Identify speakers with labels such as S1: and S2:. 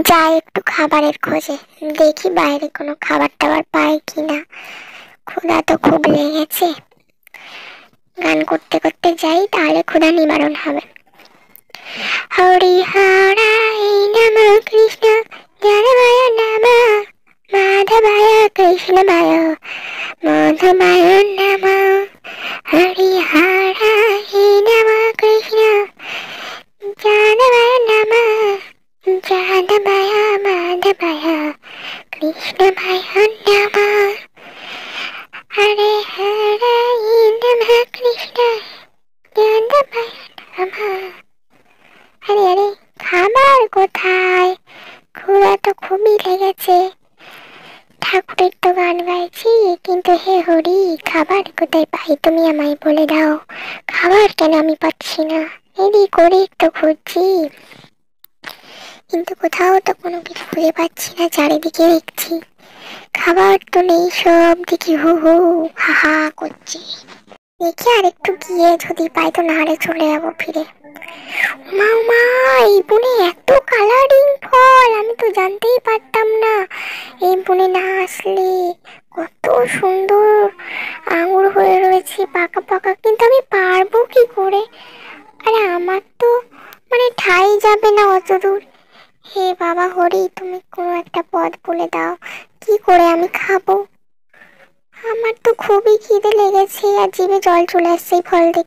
S1: যাই একটু খাবারের খোঁজে, দেখি বাইরে কোনো খাবার টাবার পাই কিনা। ক্ষুধা তো খুব লেগেছে। গান করতে করতে যাই, তাহলে ক্ষুধা নিবারণ হবে। হরি হরাই নম কৃষ্ণ জ্ঞানময় নম মাধবায় কৃষ্ণময় মধুময় নম। হরি হরাই নম কৃষ্ণ জ্ঞানময় নম যাদবায় মাধবায় কৃষ্ণময় নম। হরে হরাই নম কৃষ্ণ জ্ঞানময় নম। আরে আরে, খাবার কোথায়? ক্ষুধা তো খুবই লেগেছে। ঠাকুরের তো গান গাইছি, কিন্তু হে হরি খাবার কোথায় পাই তুমি আমায় বলে দাও। খাবার কেন আমি পাচ্ছি না? এদিক ওদিক তো খুঁজছি, কিন্তু কোথাও তো কোনো কিছু খুঁজে পাচ্ছি না। চারিদিকে দেখছি খাবার তো নেই, সব দিকে হু হু হা হা করছে। দেখি আর একটু গিয়ে যদি পাই তো নাহলে চলে যাবো ফিরে। মা মা, এই বনে এত কালারিং ফল, আমি তো জানতেই পারতাম না। এই বনে না আসলে কত সুন্দর আঙুর হয়ে রয়েছে পাকা পাকা, কিন্তু আমি পারবো কি করে? আরে আমার তো ঠাই যাবে না অত দূর। হে বাবা হরি, তুমি কোনো একটা পথ বলে দাও, কি করে আমি খাবো? আমার তো খুবই খিদে লেগেছে আর জিভে জল চলে আসছে এই ফল দেখে।